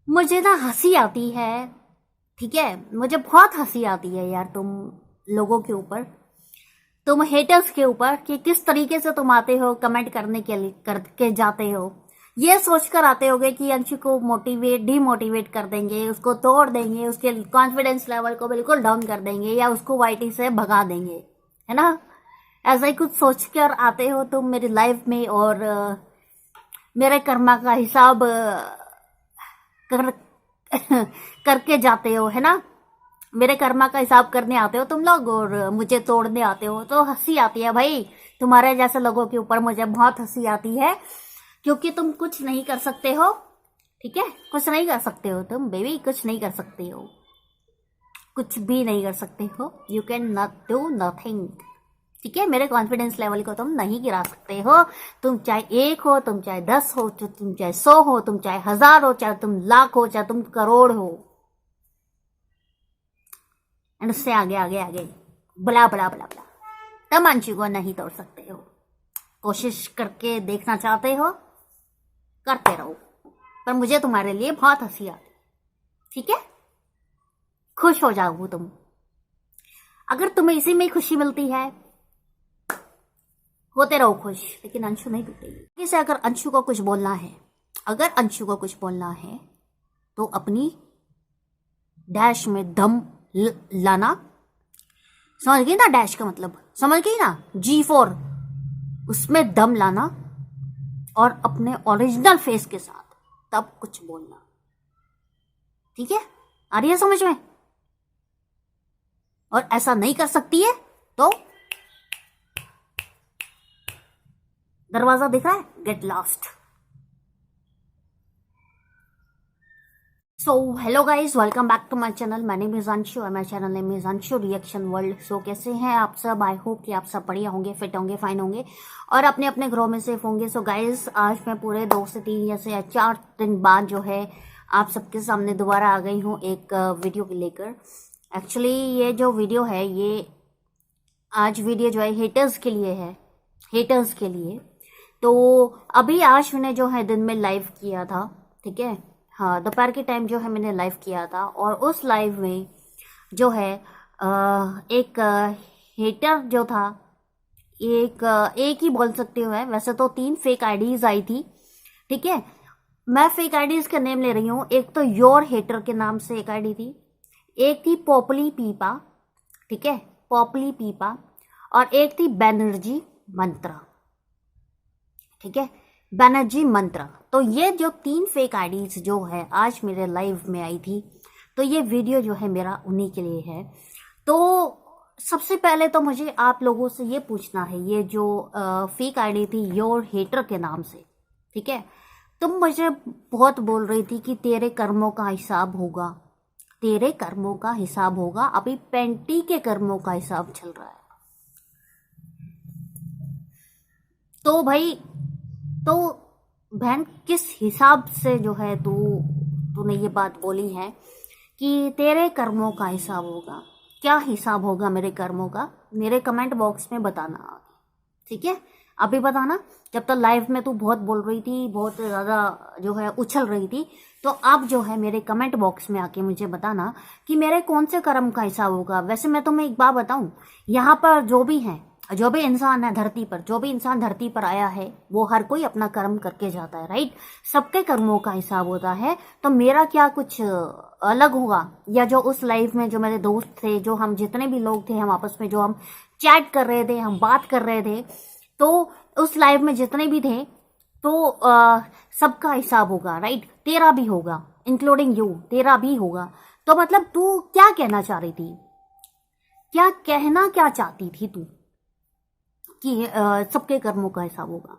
मुझे ना हंसी आती है। ठीक है, मुझे बहुत हंसी आती है यार तुम लोगों के ऊपर, तुम हेटर्स के ऊपर, कि किस तरीके से तुम आते हो कमेंट करने के लिए, करके जाते हो। ये सोचकर आते होगे कि अंशु को मोटिवेट डिमोटिवेट कर देंगे, उसको तोड़ देंगे, उसके कॉन्फिडेंस लेवल को बिल्कुल डाउन कर देंगे, या उसको वाईटी से भगा देंगे, है ना। ऐसा ही कुछ सोचकर आते हो तुम मेरी लाइफ में, और मेरे कर्मा का हिसाब कर करके जाते हो, है ना। मेरे कर्मा का हिसाब करने आते हो तुम लोग, और मुझे तोड़ने आते हो, तो हंसी आती है भाई। तुम्हारे जैसे लोगों के ऊपर मुझे बहुत हंसी आती है, क्योंकि तुम कुछ नहीं कर सकते हो। ठीक है, कुछ नहीं कर सकते हो तुम बेबी, कुछ नहीं कर सकते हो, कुछ भी नहीं कर सकते हो। You can not do nothing. ठीक है, मेरे कॉन्फिडेंस लेवल को तुम नहीं गिरा सकते हो। तुम चाहे 1 हो, तुम चाहे 10 हो, तुम चाहे 100 हो, तुम चाहे 1000 हो, चाहे तुम लाख हो, चाहे तुम करोड़ हो, एंड उससे आगे आगे आगे बला बला बला बला, तब अंशु को नहीं तोड़ सकते हो। कोशिश करके देखना चाहते हो, करते रहो, पर मुझे तुम्हारे लिए बहुत हंसी आती। ठीक है, खुश हो जाओ तुम, अगर तुम्हें इसी में खुशी मिलती है, होते रहो खुश, लेकिन अंशु नहीं टूटेगी। इसे अगर अंशु को कुछ बोलना है, अगर अंशु को कुछ बोलना है, तो अपनी डैश में दम लाना। समझ गई ना डैश का मतलब, समझ गई ना, G4, उसमें दम लाना, और अपने ओरिजिनल फेस के साथ तब कुछ बोलना। ठीक है, आ रही है समझ में। और ऐसा नहीं कर सकती है तो दरवाजा दिख रहा है, get lost. So hello guys, welcome back to my channel. My name is Anshu और my channel name is Anshu reaction world. So कैसे हैं आप सब? आई होप कि आप सब बढ़िया होंगे, फिट होंगे, फाइन होंगे, और अपने अपने घरों में सेफ होंगे। सो गाइज, आज मैं पूरे 2 से 3 या से 4 दिन बाद जो है आप सबके सामने दोबारा आ गई हूँ एक वीडियो को लेकर। एक्चुअली ये जो वीडियो है, ये आज वीडियो जो है हेटर्स के लिए है, हेटर्स के लिए। तो अभी आज मैंने जो है दिन में लाइव किया था, ठीक है, हाँ दोपहर के टाइम जो है मैंने लाइव किया था, और उस लाइव में जो है एक हेटर जो था, एक ही बोल सकते हो है, वैसे तो 3 फेक आईडीज आई थी। ठीक है, मैं फेक आईडीज का नेम ले रही हूँ। एक तो योर हेटर के नाम से एक आईडी थी, एक थी पॉपली पीपा, ठीक है, पॉपली पीपा, और एक थी बैनर्जी मंत्रा। ठीक है, बैनर्जी मंत्रा। तो ये जो 3 फेक आईडीज जो है आज मेरे लाइव में आई थी, तो ये वीडियो जो है मेरा उन्हीं के लिए है। तो सबसे पहले तो मुझे आप लोगों से ये पूछना है, ये जो फेक आईडी थी योर हेटर के नाम से, ठीक है, तुम मुझे बहुत बोल रही थी कि तेरे कर्मों का हिसाब होगा, तेरे कर्मों का हिसाब होगा। अभी पेंटी के कर्मों का हिसाब चल रहा है। तो भाई, तो बहन किस हिसाब से जो है तूने ये बात बोली है कि तेरे कर्मों का हिसाब होगा? क्या हिसाब होगा मेरे कर्मों का? मेरे कमेंट बॉक्स में बताना, ठीक है, अभी बताना। जब तक लाइव में तू बहुत बोल रही थी, बहुत ज़्यादा जो है उछल रही थी, तो अब जो है मेरे कमेंट बॉक्स में आके मुझे बताना कि मेरे कौन से कर्म का हिसाब होगा। वैसे मैं तुम्हें एक बात बताऊं, यहाँ पर जो भी है, जो भी इंसान है धरती पर, जो भी इंसान धरती पर आया है, वो हर कोई अपना कर्म करके जाता है, राइट। सबके कर्मों का हिसाब होता है। तो मेरा क्या कुछ अलग होगा? या जो उस लाइफ में जो मेरे दोस्त थे, जो हम जितने भी लोग थे, हम आपस में जो हम चैट कर रहे थे, हम बात कर रहे थे, तो उस लाइव में जितने भी थे, तो सबका हिसाब होगा, राइट। तेरा भी होगा, इंक्लूडिंग यू, तेरा भी होगा। तो मतलब तू क्या कहना चाह रही थी? क्या चाहती थी तू कि सबके कर्मों का हिसाब होगा?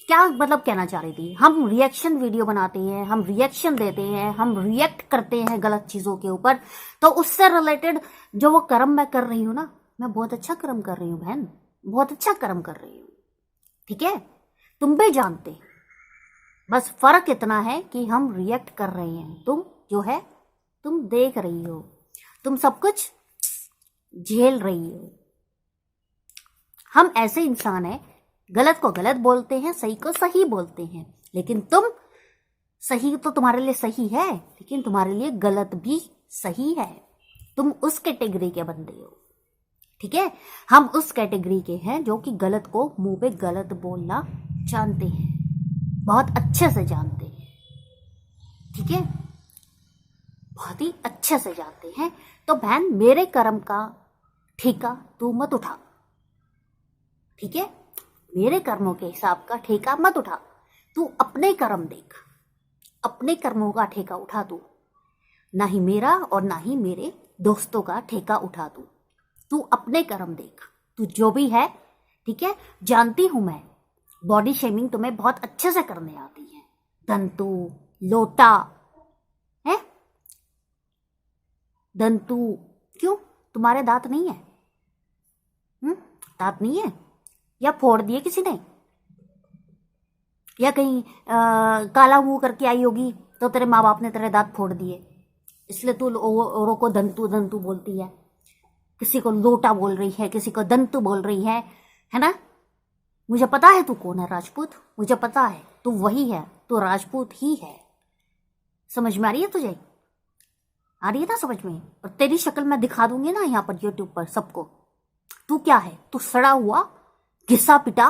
क्या मतलब कहना चाह रही थी? हम रिएक्शन वीडियो बनाते हैं, हम रिएक्शन देते हैं, हम रिएक्ट करते हैं गलत चीजों के ऊपर, तो उससे रिलेटेड जो वो कर्म मैं कर रही हूँ ना, मैं बहुत अच्छा कर्म कर रही हूँ बहन, बहुत अच्छा कर्म कर रही हूँ, ठीक है। तुम भी जानते, बस फर्क इतना है कि हम रिएक्ट कर रहे हैं, तुम जो है तुम देख रही हो, तुम सब कुछ झेल रही हो। हम ऐसे इंसान हैं, गलत को गलत बोलते हैं, सही को सही बोलते हैं, लेकिन तुम सही तो तुम्हारे लिए सही है, लेकिन तुम्हारे लिए गलत भी सही है। तुम उस कैटेगरी के बंदे हो, ठीक है। हम उस कैटेगरी के हैं जो कि गलत को मुंह पे गलत बोलना जानते हैं, बहुत अच्छे से जानते हैं, ठीक है, बहुत ही अच्छे से जानते हैं। तो बहन, मेरे कर्म का ठेका तू मत उठा, ठीक है। मेरे कर्मों के हिसाब का ठेका मत उठा। तू अपने कर्म देख, अपने कर्मों का ठेका उठा तू, ना ही मेरा और ना ही मेरे दोस्तों का ठेका उठा तू। तू अपने कर्म देख, तू जो भी है, ठीक है। जानती हूं मैं, बॉडी शेमिंग तुम्हें बहुत अच्छे से करने आती है। दंतु, लोटा है, दंतु, क्यों तुम्हारे दांत नहीं है? दांत नहीं है, या फोड़ दिए किसी ने, या कहीं काला मुंह करके आई होगी तो तेरे माँ बाप ने तेरे दांत फोड़ दिए, इसलिए तू औरों को दंतु दंतु बोलती है। किसी को लोटा बोल रही है, किसी को दंतु बोल रही है ना। मुझे पता है तू कौन है, राजपूत। मुझे पता है तू वही है, तू राजपूत ही है। समझ में आ रही है तुझे? आ रही है ना समझ में? और तेरी शक्ल मैं दिखा दूंगी ना यहाँ पर यूट्यूब पर सबको। तू क्या है? तू सड़ा हुआ घिसा पिटा,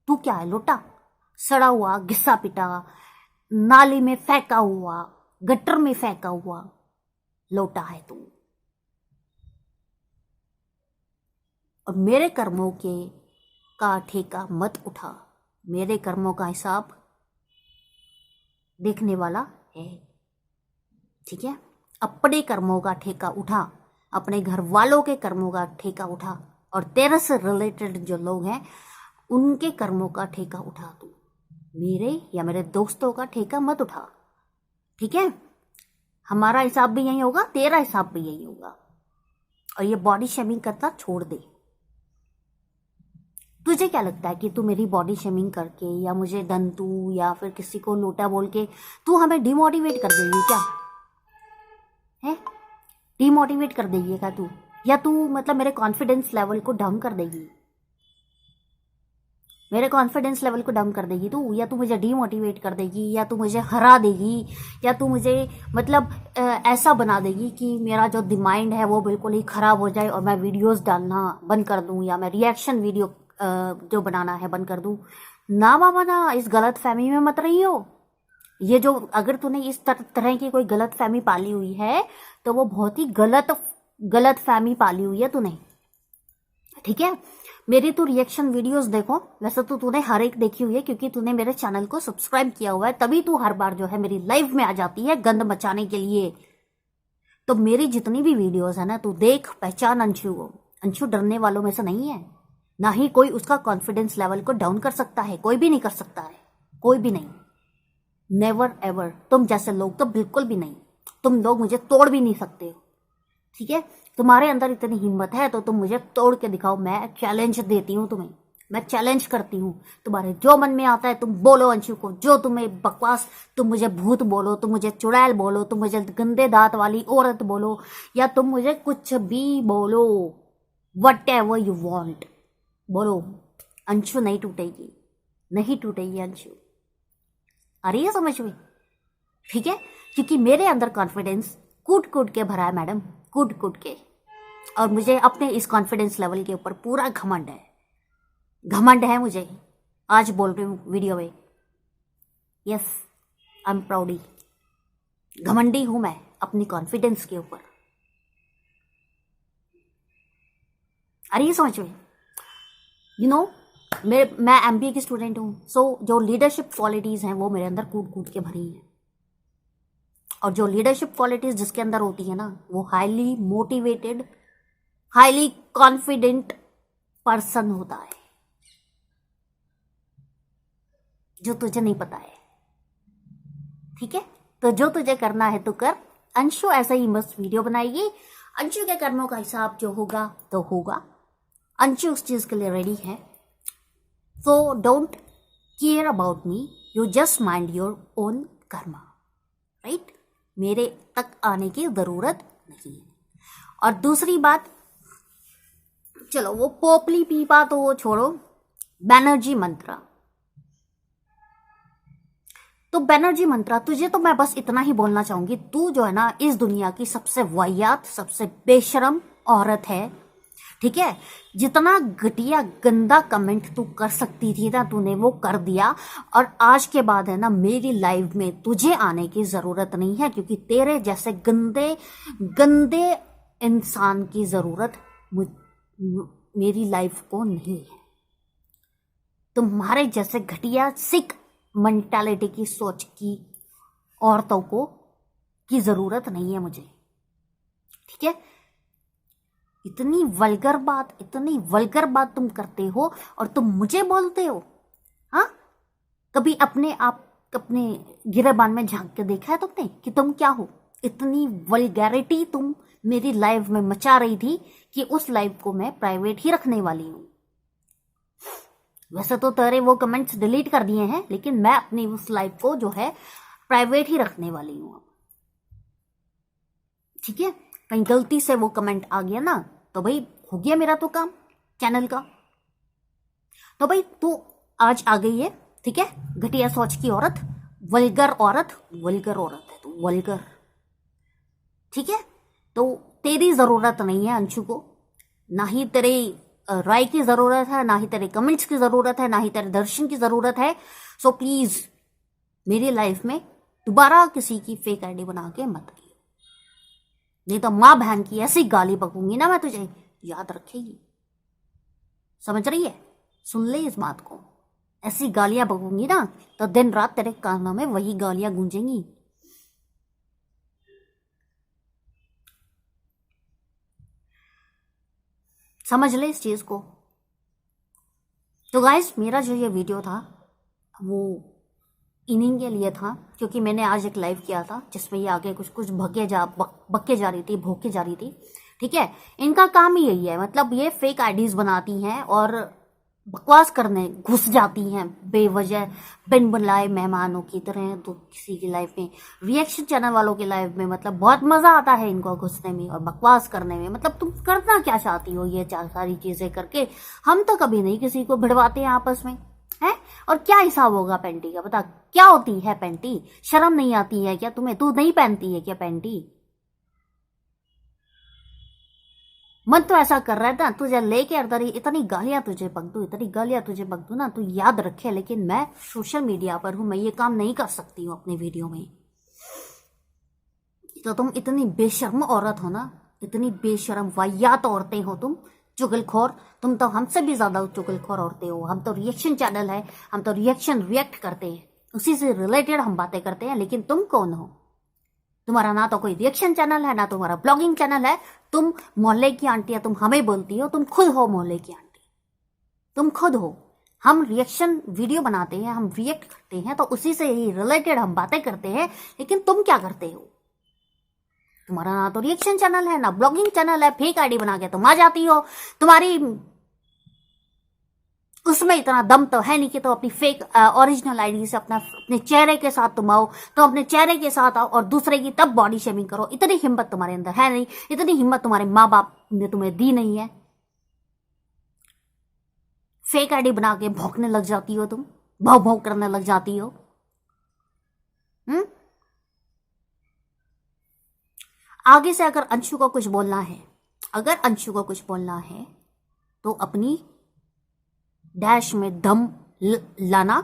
तू क्या है? लोटा, सड़ा हुआ घिसा पिटा, नाली में फेंका हुआ, गटर में फेंका हुआ लोटा है तू। और मेरे कर्मों के का ठेका मत उठा। मेरे कर्मों का हिसाब देखने वाला है, ठीक है। अपने कर्मों का ठेका उठा, अपने घर वालों के कर्मों का ठेका उठा, और तेरे से रिलेटेड जो लोग हैं उनके कर्मों का ठेका उठा तू। मेरे या मेरे दोस्तों का ठेका मत उठा, ठीक है। हमारा हिसाब भी यही होगा, तेरा हिसाब भी यही होगा। और ये बॉडी शेमिंग करता छोड़ दे। तुझे क्या लगता है कि तू मेरी बॉडी शेमिंग करके या मुझे दंतु या फिर किसी को लोटा बोल के तू हमें डिमोटिवेट कर देगी क्या? है डिमोटिवेट कर देगी क्या तू? या तू मतलब मेरे कॉन्फिडेंस लेवल को डाउन कर देगी? मेरे कॉन्फिडेंस लेवल को डाउन कर देगी तू, या तू मुझे डीमोटिवेट कर देगी, या तू मुझे हरा देगी, या तू मुझे मतलब ऐसा बना देगी कि मेरा जो माइंड है वो बिल्कुल ही खराब हो जाए और मैं वीडियोस डालना बंद कर दूं, या मैं रिएक्शन वीडियो जो बनाना है बंद कर दूं। ना बाबा ना, इस गलत फहमी में मत रही हो। ये जो अगर तूने इस तरह की कोई गलत फहमी पाली हुई है तो वो बहुत ही गलत फहमी पाली हुई है तूने, ठीक है। मेरी तू रिएक्शन वीडियोस देखो, वैसे तो तूने हर एक देखी हुई है क्योंकि तूने मेरे चैनल को सब्सक्राइब किया हुआ है, तभी तू हर बार जो है मेरी लाइव में आ जाती है गंद मचाने के लिए। तो मेरी जितनी भी वीडियोस है ना, तू देख, पहचान अंशु को। अंशु डरने वालों में से नहीं है, ना ही कोई उसका कॉन्फिडेंस लेवल को डाउन कर सकता है। कोई भी नहीं कर सकता है, कोई भी नहीं, नेवर एवर। तुम जैसे लोग तो बिल्कुल भी नहीं। तुम लोग मुझे तोड़ भी नहीं सकते हो, ठीक है। तुम्हारे अंदर इतनी हिम्मत है तो तुम मुझे तोड़ के दिखाओ। मैं चैलेंज देती हूँ तुम्हें, मैं चैलेंज करती हूँ। तुम्हारे जो मन में आता है तुम बोलो अंशु को, जो तुम्हें बकवास, तुम मुझे भूत बोलो, तुम मुझे चुड़ैल बोलो, तुम मुझे गंदे दांत वाली औरत बोलो, या तुम मुझे कुछ भी बोलो, वट एवर यू वॉन्ट बोलो। अंशु नहीं टूटेगी, नहीं टूटेगी अंशु। आ रही है समझ में? ठीक है, क्योंकि मेरे अंदर कॉन्फिडेंस कूट कूट के भरा है मैडम, कूट कूट के। और मुझे अपने इस कॉन्फिडेंस लेवल के ऊपर पूरा घमंड है, घमंड है मुझे। आज बोल रही हूँ वीडियो में, यस आई एम प्राउडी, घमंडी हूं मैं अपनी कॉन्फिडेंस के ऊपर। आ रही है समझ में? यू नो, मैं एमबीए की स्टूडेंट हूँ, सो जो लीडरशिप क्वालिटीज हैं वो मेरे अंदर कूट कूट के भरी हैं। और जो लीडरशिप क्वालिटीज जिसके अंदर होती है ना, वो highly motivated, highly confident person होता है, जो तुझे नहीं पता है, ठीक है। तो जो तुझे करना है तो कर। अंशु ऐसा ही मस्त वीडियो बनाएगी, अंशु के कर्मों का हिसाब जो होगा तो होगा। अंशु उस चीज के लिए रेडी है। So don't care about me, you just mind your own Karma, right. मेरे तक आने की जरूरत नहीं है। और दूसरी बात, चलो वो पोपली पीपा तो वो छोड़ो, बैनर्जी मंत्रा। तो बैनर्जी मंत्रा, तुझे तो मैं बस इतना ही बोलना चाहूंगी, तू जो है ना इस दुनिया की सबसे वाहियात, सबसे बेशरम औरत है, ठीक है। जितना घटिया गंदा कमेंट तू कर सकती थी ना, तूने वो कर दिया। और आज के बाद है ना मेरी लाइफ में तुझे आने की जरूरत नहीं है, क्योंकि तेरे जैसे गंदे गंदे इंसान की जरूरत मेरी लाइफ को नहीं है। तुम्हारे जैसे घटिया सिक मेंटालिटी की सोच की औरतों को की जरूरत नहीं है मुझे, ठीक है। इतनी वल्गर बात तुम करते हो और तुम मुझे बोलते हो। हाँ, कभी अपने आप अपने गिरेबान में झांक के देखा है तुमने कि तुम क्या हो? इतनी वल्गैरिटी तुम मेरी लाइफ में मचा रही थी कि उस लाइफ को मैं प्राइवेट ही रखने वाली हूं। वैसे तो तेरे वो कमेंट्स डिलीट कर दिए हैं, लेकिन मैं अपनी उस लाइफ को जो है प्राइवेट ही रखने वाली हूं, ठीक है। कहीं गलती से वो कमेंट आ गया ना तो भाई हो गया मेरा तो काम चैनल का। तो भाई तू आज आ गई है, ठीक है, घटिया सोच की औरत, वल्गर औरत है तू, वल्गर, ठीक है। तो तेरी जरूरत नहीं है अंशु को, ना ही तेरे राय की जरूरत है, ना ही तेरे कमेंट्स की जरूरत है, ना ही तेरे दर्शन की जरूरत है। सो प्लीज मेरी लाइफ में दोबारा किसी की फेक आईडी बना के मत आइए, नहीं तो माँ बहन की ऐसी गाली बकूंगी ना मैं तुझे, याद रखेगी। समझ रही है? सुन ले इस बात को, ऐसी गालियां बकूंगी ना तो दिन रात तेरे कानों में वही गालियां गूंजेंगी। समझ ले इस चीज को। तो गाइस मेरा जो ये वीडियो था वो इन्हीं के लिए था, क्योंकि मैंने आज एक लाइव किया था जिसमें ये आगे कुछ कुछ बक्के जा रही थी, भोके जा रही थी, ठीक है। इनका काम ही यही है, मतलब ये फेक आईडीज बनाती हैं और बकवास करने घुस जाती हैं बेवजह, बिन बुलाए मेहमानों की तरह। तो किसी की लाइफ में, रिएक्शन चैनल वालों की लाइफ में, मतलब बहुत मजा आता है इनको घुसने में और बकवास करने में। मतलब तुम करना क्या चाहती हो ये सारी चीजें करके? हम तो कभी नहीं किसी को भिड़वाते हैं आपस में, है। और क्या हिसाब होगा पैंटी का? बता, क्या होती है पैंटी? शर्म नहीं आती है क्या तुम्हें? तू नहीं पहनती है क्या पैंटी? मन तो ऐसा कर रहा था तुझे लेके अंदर इतनी गालियां तुझे बक दूं ना, तू याद रखे। लेकिन मैं सोशल मीडिया पर हूं, मैं ये काम नहीं कर सकती हूँ अपने वीडियो में। तो तुम इतनी बेशर्म औरत हो ना, इतनी बेशर्म वाहियात औरतें हो तुम, चुगलखोर। तुम तो हमसे भी ज्यादा चुगलखोर औरतें हो। हम तो रिएक्शन चैनल है, हम तो रिएक्ट करते हैं, उसी से रिलेटेड हम बातें करते हैं। लेकिन तुम कौन हो? तुम्हारा ना तो कोई रिएक्शन चैनल है, ना तुम्हारा ब्लॉगिंग चैनल है। तुम मोहल्ले की आंटियां, तुम हमें बोलती हो, तुम खुद हो मोहल्ले की आंटी, तुम खुद हो। हम रिएक्शन वीडियो बनाते हैं, हम रिएक्ट करते हैं, तो उसी से ही रिलेटेड हम बातें करते हैं। लेकिन तुम क्या करते हो? तुम्हारा ना तो रिएक्शन चैनल है, ना ब्लॉगिंग चैनल है, फेक आईडी बना के तुम आ जाती हो। तुम्हारी उसमें इतना दम तो है नहीं कि तो अपनी फेक ओरिजिनल आईडी से अपने चेहरे के साथ तुम आओ, तो अपने चेहरे के साथ आओ और दूसरे की तब बॉडी शेमिंग करो। इतनी हिम्मत तुम्हारे अंदर है नहीं, इतनी हिम्मत तुम्हारे माँ बाप ने तुम्हें दी नहीं है। फेक आईडी बना के भौंकने लग जाती हो तुम, भाव भाव करने लग जाती हो। आगे से अगर अंशु को कुछ बोलना है, तो अपनी डैश में दम लाना।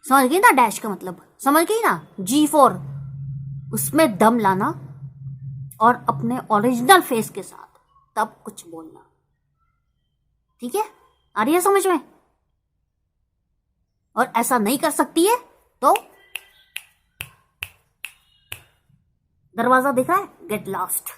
समझ गई ना? डैश का मतलब समझ गई ना? G4, उसमें दम लाना और अपने ओरिजिनल फेस के साथ तब कुछ बोलना, ठीक है? आ रही है समझ में? और ऐसा नहीं कर सकती है तो दरवाजा दिख रहा है, गेट लॉस्ट।